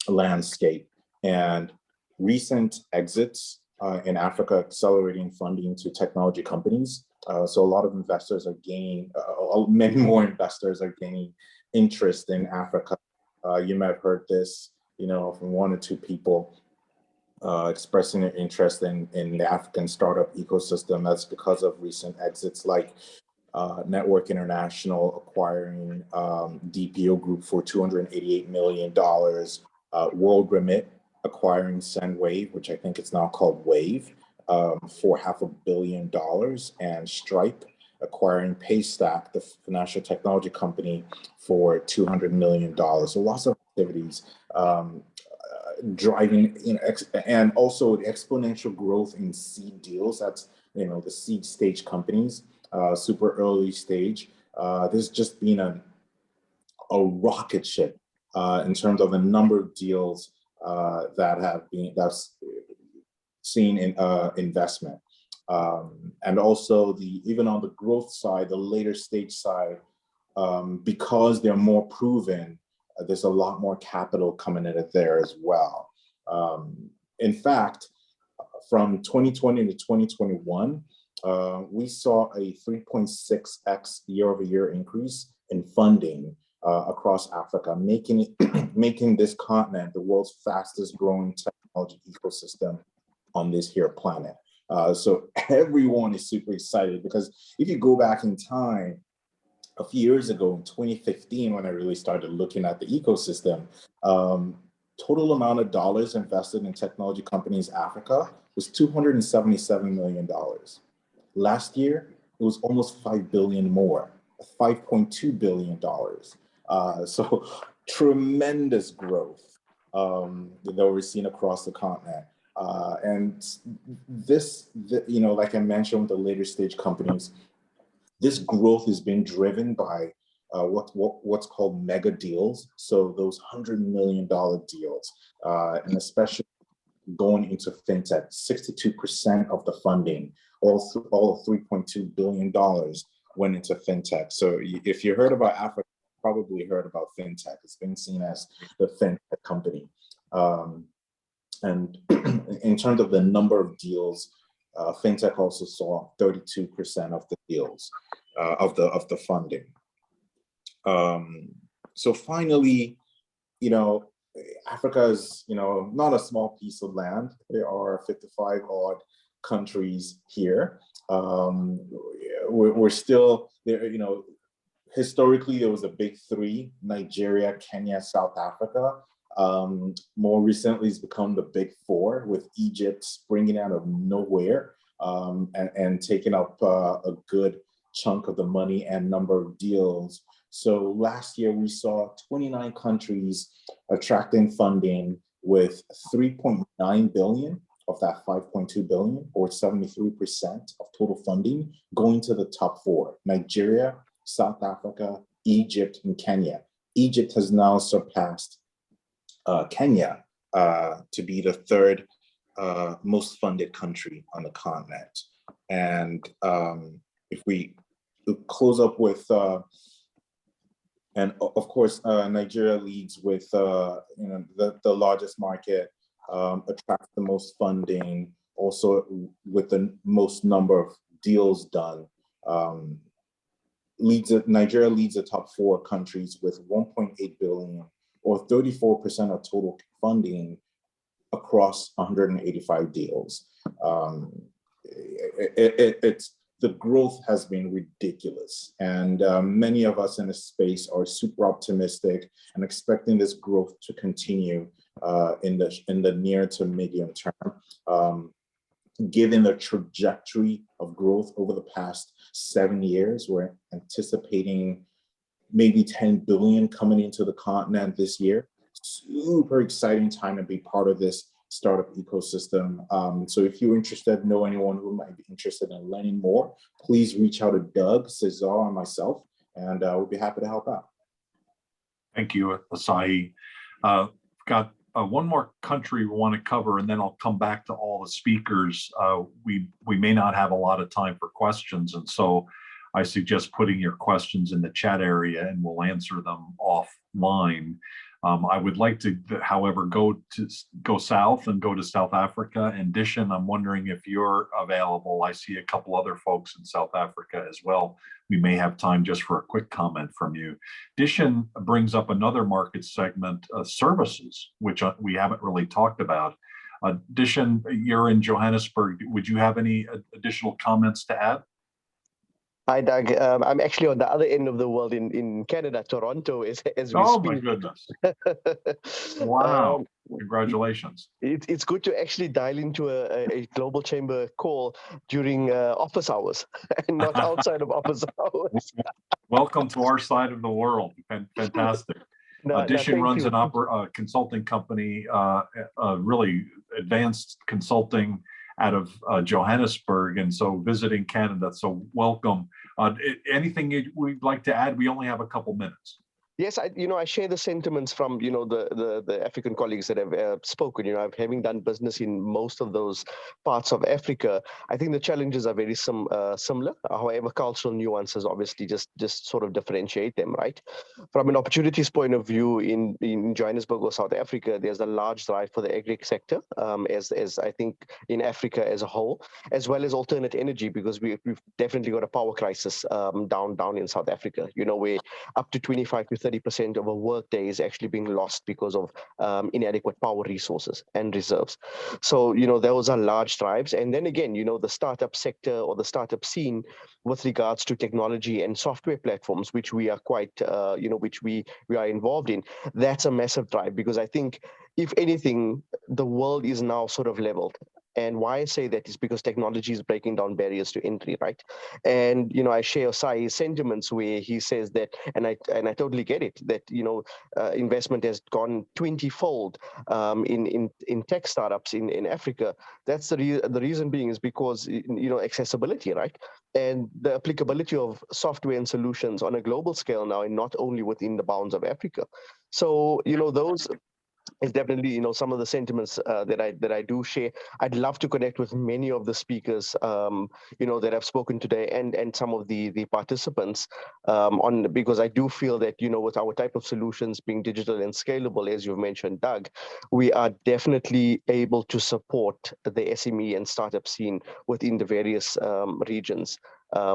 landscape, and recent exits in Africa accelerating funding to technology companies. So a lot of investors are gaining, many more investors are gaining interest in Africa. You might have heard this, from one or two people expressing their interest in the African startup ecosystem. That's because of recent exits like Network International acquiring DPO Group for $288 million, World Remit acquiring SendWave, which I think it's now called Wave, for $500 million, and Stripe acquiring Paystack, the financial technology company, for $200 million. So lots of activities driving, and also the exponential growth in seed deals. That's, the seed stage companies, super early stage. There's just been a rocket ship in terms of the number of deals that's seen in investment. And also even on the growth side, the later stage side, because they're more proven, there's a lot more capital coming in there as well. In fact, from 2020 to 2021, we saw a 3.6x year-over-year increase in funding across Africa, making this continent the world's fastest growing technology ecosystem on this here planet. So everyone is super excited, because if you go back in time, a few years ago in 2015, when I really started looking at the ecosystem, total amount of dollars invested in technology companies Africa was $277 million. Last year, it was almost 5 billion more, $5.2 billion. So tremendous growth that we're seeing across the continent. And this, like I mentioned with the later stage companies, this growth is being driven by what's called mega deals. So those $100 million deals, and especially going into fintech, 62% of the funding, all $3.2 billion went into fintech. So if you heard about Africa, you probably heard about fintech. It's been seen as the fintech company. And in terms of the number of deals, fintech also saw 32% of the deals of the funding. So finally, Africa is, not a small piece of land. There are 55 odd countries here. We're still there, historically there was a big three: Nigeria, Kenya, South Africa. More recently, it's become the big four, with Egypt springing out of nowhere and taking up a good chunk of the money and number of deals. So last year, we saw 29 countries attracting funding, with 3.9 billion of that 5.2 billion, or 73% of total funding, going to the top four: Nigeria, South Africa, Egypt, and Kenya. Egypt has now surpassed Kenya to be the third most funded country on the continent. And if we close up with, and of course, Nigeria leads with the largest market, attracts the most funding, also with the most number of deals done. Nigeria leads the top 4 countries with 1.8 billion, or 34% of total funding across 185 deals. The growth has been ridiculous, and many of us in this space are super optimistic and expecting this growth to continue in the near to medium term. Given the trajectory of growth over the past 7 years, we're anticipating maybe 10 billion coming into the continent this year. Super exciting time to be part of this startup ecosystem. So if you're interested, know anyone who might be interested in learning more, please reach out to Doug, Cesar, and myself, and we'll be happy to help out. Thank you, Asahi. Got one more country we want to cover, and then I'll come back to all the speakers. We may not have a lot of time for questions, and so I suggest putting your questions in the chat area and we'll answer them offline. I would like to, however, go south and go to South Africa. And Dishan, I'm wondering if you're available. I see a couple other folks in South Africa as well. We may have time just for a quick comment from you. Dishan brings up another market segment, services, which we haven't really talked about. Dishan, you're in Johannesburg. Would you have any additional comments to add? Hi, Doug. I'm actually on the other end of the world in Canada, Toronto, as we speak. Oh, my goodness. Wow. Congratulations. It's good to actually dial into a global chamber call during office hours and not outside of office hours. Welcome to our side of the world. Fantastic. Dishan runs a consulting company, really advanced consulting out of Johannesburg, and so visiting Canada. So welcome. Anything we'd like to add? We only have a couple minutes. Yes, I share the sentiments from, the African colleagues that have spoken. Having done business in most of those parts of Africa, I think the challenges are very similar. However, cultural nuances obviously just sort of differentiate them, right? From an opportunities point of view, in Johannesburg or South Africa, there's a large drive for the agri sector, as I think in Africa as a whole, as well as alternate energy, because we've definitely got a power crisis down in South Africa. Where up to 25 to 30% of a workday is actually being lost because of inadequate power resources and reserves. So, those are large drives. And then again, the startup sector or the startup scene with regards to technology and software platforms, which we are quite, which we are involved in, that's a massive drive, because I think, if anything, the world is now sort of leveled. And why I say that is because technology is breaking down barriers to entry, right? And I share Osai's sentiments where he says that, and I totally get it, that investment has gone 20-fold in tech startups in Africa. That's the reason being is because accessibility, right? And the applicability of software and solutions on a global scale now, and not only within the bounds of Africa. So those is definitely some of the sentiments that I do share. I'd love to connect with many of the speakers that have spoken today, and some of the participants because I do feel that with our type of solutions being digital and scalable, as you've mentioned, Doug, we are definitely able to support the SME and startup scene within the various regions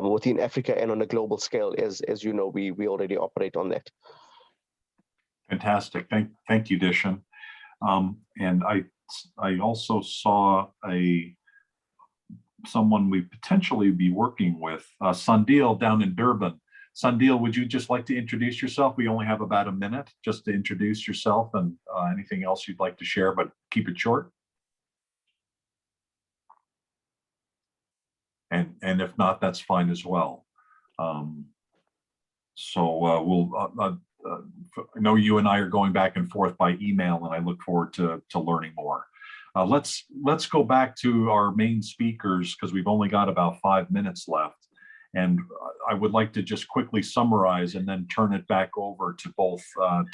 within Africa and on a global scale, as we already operate on that. Fantastic. Thank you, Dishan. And I also saw someone we potentially be working with, Sandil down in Durban. Sandil, would you just like to introduce yourself? We only have about a minute just to introduce yourself, and anything else you'd like to share, but keep it short. And if not, that's fine as well. I know you and I are going back and forth by email, and I look forward to learning more. Let's go back to our main speakers, because we've only got about 5 minutes left. And I would like to just quickly summarize and then turn it back over to both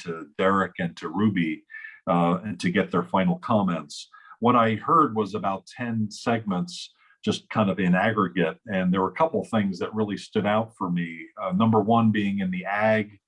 to Derek and to Ruby and to get their final comments. What I heard was about 10 segments, just kind of in aggregate. And there were a couple things that really stood out for me. Number one being in the ag,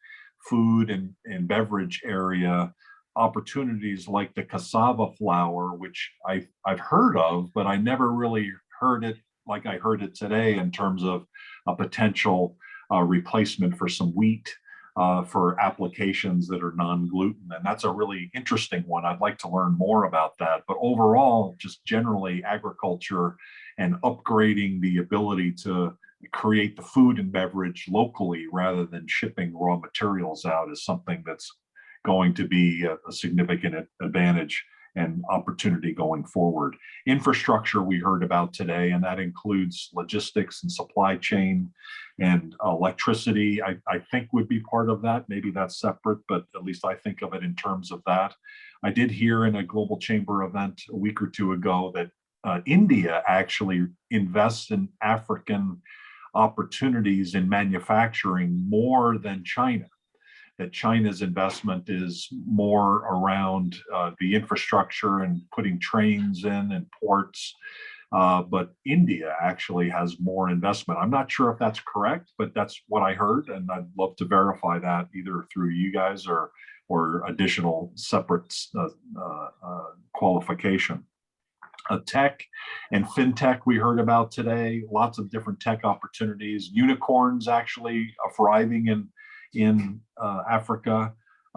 food and beverage area, opportunities like the cassava flour, which I've heard of, but I never really heard it like I heard it today, in terms of a potential replacement for some wheat for applications that are non-gluten. And that's a really interesting one. I'd like to learn more about that. But overall, just generally agriculture and upgrading the ability to create the food and beverage locally rather than shipping raw materials out is something that's going to be a significant advantage and opportunity going forward. Infrastructure we heard about today, and that includes logistics and supply chain and electricity, I think would be part of that. Maybe that's separate, but at least I think of it in terms of that. I did hear in a Global Chamber event a week or two ago that India actually invests in African opportunities in manufacturing more than China. That China's investment is more around the infrastructure and putting trains in and ports, but India actually has more investment. I'm not sure if that's correct, but that's what I heard, and I'd love to verify that either through you guys or additional separate qualification. Tech and fintech we heard about today, lots of different tech opportunities. Unicorns actually thriving in Africa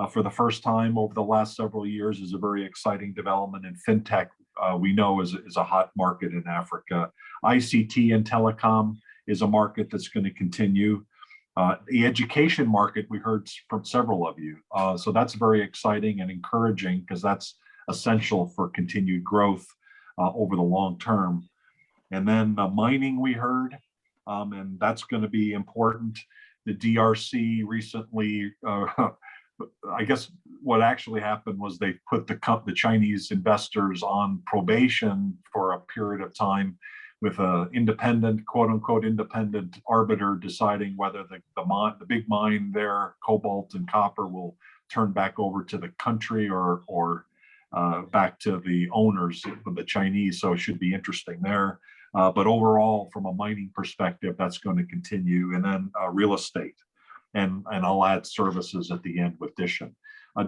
for the first time over the last several years is a very exciting development. And fintech we know is a hot market in Africa. ICT and telecom is a market that's going to continue. The education market we heard from several of you. So that's very exciting and encouraging because that's essential for continued growth over the long term. And then mining we heard, and that's going to be important. The DRC recently, I guess what actually happened was they put the Chinese investors on probation for a period of time with an independent, quote unquote, independent arbiter deciding whether the big mine there, cobalt and copper, will turn back over to the country or back to the owners of the Chinese. So it should be interesting there. But overall, from a mining perspective, that's going to continue. And then real estate, and I'll add services at the end with Dishin.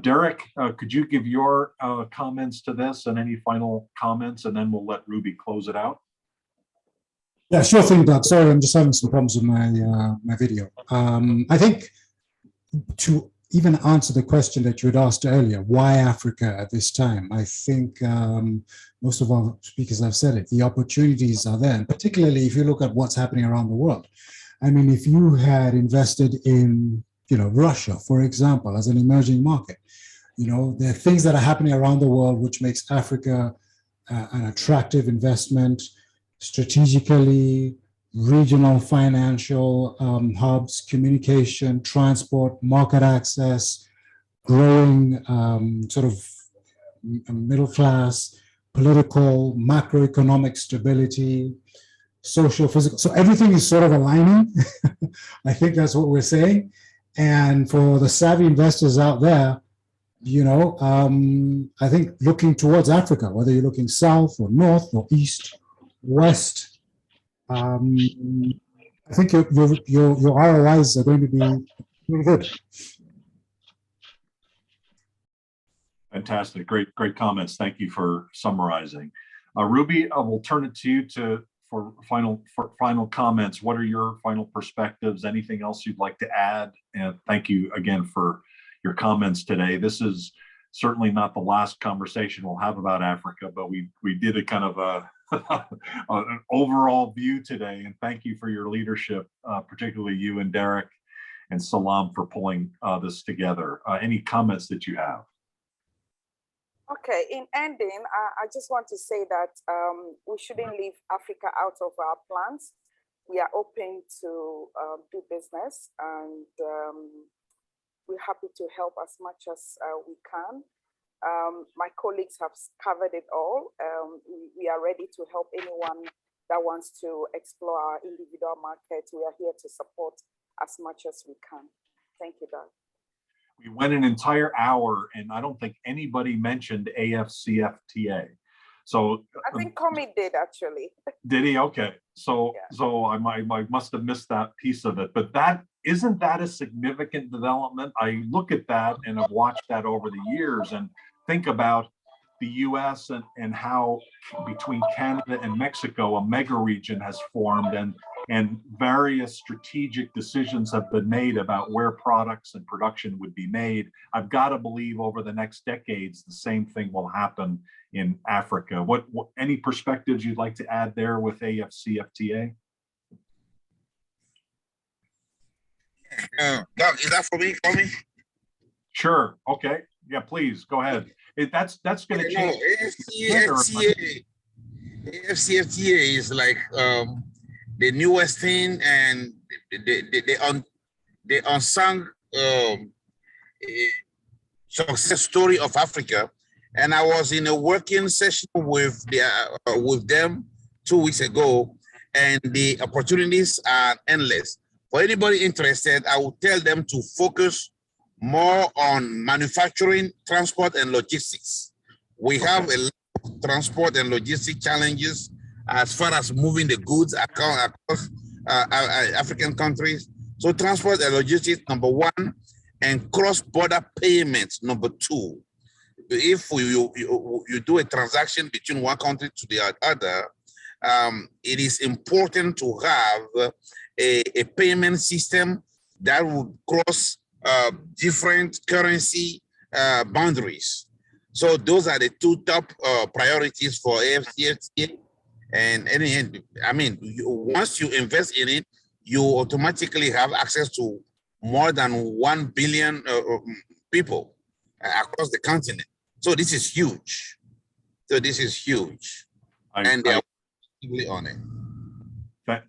Derek, could you give your comments to this and any final comments, and then we'll let Ruby close it out? Yeah, sure thing, Doug. Sorry, I'm just having some problems with my video. I think to even answer the question that you had asked earlier, why Africa at this time? I think most of our speakers have said it. The opportunities are there, and particularly if you look at what's happening around the world. I mean, if you had invested in, Russia, for example, as an emerging market, there are things that are happening around the world which makes Africa an attractive investment strategically. Regional financial hubs, communication, transport, market access, growing sort of middle class, political, macroeconomic stability, social, physical. So everything is sort of aligning. I think that's what we're saying. And for the savvy investors out there, I think looking towards Africa, whether you're looking south or north or east, west, I think your ROIs are going to be really good. Fantastic, great comments. Thank you for summarizing. Ruby, I will turn it to you for final comments. What are your final perspectives? Anything else you'd like to add? And thank you again for your comments today. This is certainly not the last conversation we'll have about Africa, but we did a kind of an overall view today, and thank you for your leadership, particularly you and Derek and Salam for pulling this together. Any comments that you have? Okay, in ending, I just want to say that we shouldn't leave Africa out of our plans. We are open to do business, and we're happy to help as much as we can. My colleagues have covered it all. We are ready to help anyone that wants to explore our individual markets. We are here to support as much as we can. Thank you, Doug. We went an entire hour, and I don't think anybody mentioned AFCFTA. So I think Komi did actually. Did he? Okay. So Yeah. so I must have missed that piece of it. But isn't that a significant development? I look at that and I've watched that over the years and think about the US and how between Canada and Mexico, a mega region has formed and various strategic decisions have been made about where products and production would be made. I've got to believe over the next decades, the same thing will happen in Africa. What any perspectives you'd like to add there with AFCFTA? Doug, is that for me? Sure. Okay. Yeah, please go ahead. That's going to change. AFCFTA is like the newest thing and the unsung success story of Africa. And I was in a working session with them 2 weeks ago, and the opportunities are endless. For anybody interested, I will tell them to focus more on manufacturing, transport, and logistics. We have a lot of transport and logistic challenges as far as moving the goods across African countries. So transport and logistics, number one, and cross-border payments, number two. If you do a transaction between one country to the other, it is important to have a payment system that would cross different currency boundaries. So those are the two top priorities for AFCFTA. And I mean, once you invest in it, you automatically have access to more than 1 billion people across the continent. So this is huge. And they are really on it.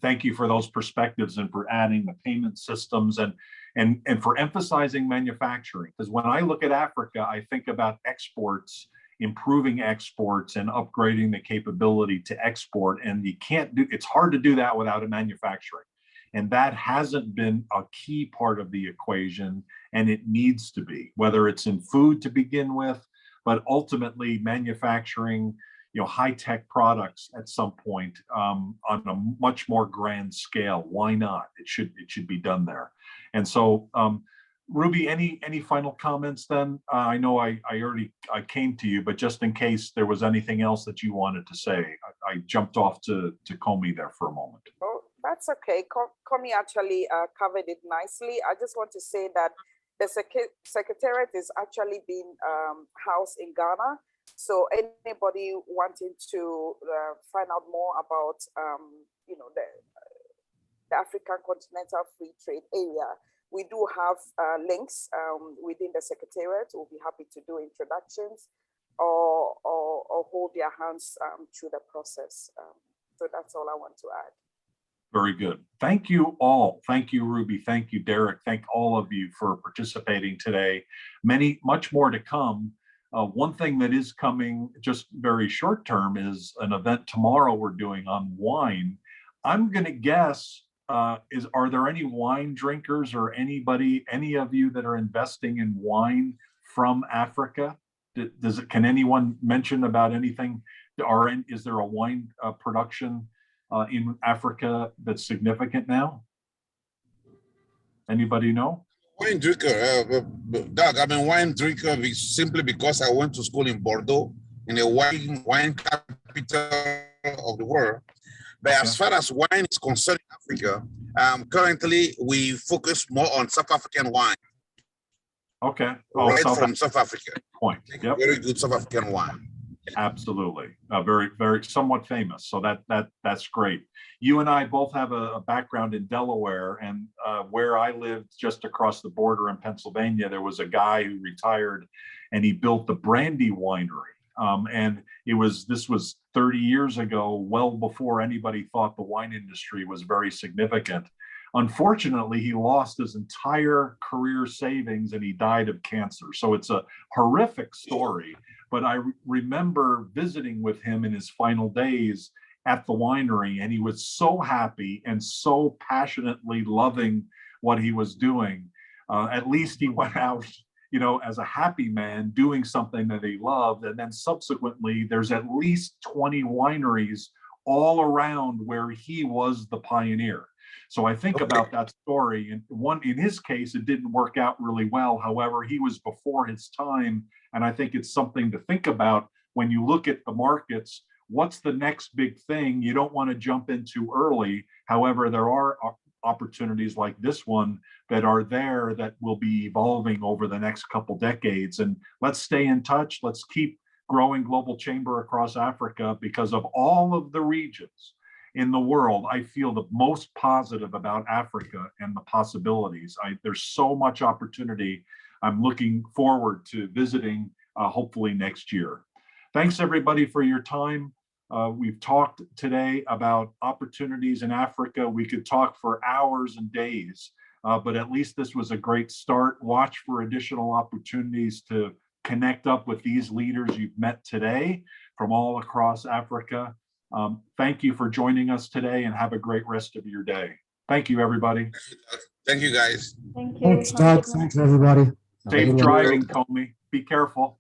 Thank you for those perspectives and for adding the payment systems and for emphasizing manufacturing. Because when I look at Africa, I think about exports, improving exports and upgrading the capability to export. And it's hard to do that without a manufacturing. And that hasn't been a key part of the equation, and it needs to be, whether it's in food to begin with, but ultimately manufacturing, high-tech products at some point on a much more grand scale. Why not? It should be done there. And so, Ruby, any final comments then? I know I came to you, but just in case there was anything else that you wanted to say, I jumped off to Comey there for a moment. Oh, that's okay. Comey actually covered it nicely. I just want to say that the Secretariat is actually being housed in Ghana. So anybody wanting to find out more about, the African Continental Free Trade Area, we do have links within the Secretariat. We'll be happy to do introductions or hold their hands through the process. So that's all I want to add. Very good. Thank you all. Thank you, Ruby. Thank you, Derek. Thank all of you for participating today. Much more to come. One thing that is coming just very short term is an event tomorrow we're doing on wine. I'm going to guess, are there any wine drinkers or any of you that are investing in wine from Africa? Can anyone mention about anything? Is there a wine production in Africa that's significant now? Anybody know? Wine drinker, Doug, I'm a wine drinker simply because I went to school in Bordeaux, in the wine capital of the world. But as far as wine is concerned in Africa, currently we focus more on South African wine. Okay. From South Africa. Point. Yep. Very good South African wine. Absolutely. Very, very somewhat famous. So that's great. You and I both have a background in Delaware, and where I lived just across the border in Pennsylvania, there was a guy who retired and he built the Brandy Winery. And this was 30 years ago, well before anybody thought the wine industry was very significant. Unfortunately, he lost his entire career savings and he died of cancer. So it's a horrific story. But I remember visiting with him in his final days at the winery, and he was so happy and so passionately loving what he was doing. At least he went out, as a happy man doing something that he loved. And then subsequently, there's at least 20 wineries all around where he was the pioneer. So I think about that story, and in his case, it didn't work out really well. However, he was before his time. And I think it's something to think about when you look at the markets, what's the next big thing you don't want to jump into early. However, there are opportunities like this one that are there that will be evolving over the next couple decades. And let's stay in touch. Let's keep growing Global Chamber across Africa, because of all of the regions in the world, I feel the most positive about Africa and the possibilities. There's so much opportunity. I'm looking forward to visiting hopefully next year. Thanks everybody for your time. We've talked today about opportunities in Africa. We could talk for hours and days, but at least this was a great start. Watch for additional opportunities to connect up with these leaders you've met today from all across Africa. Thank you for joining us today, and have a great rest of your day. Thank you, everybody. Thank you, guys. Thank you. Thanks, Doug. Thanks, everybody. Safe driving, Comey. Be careful.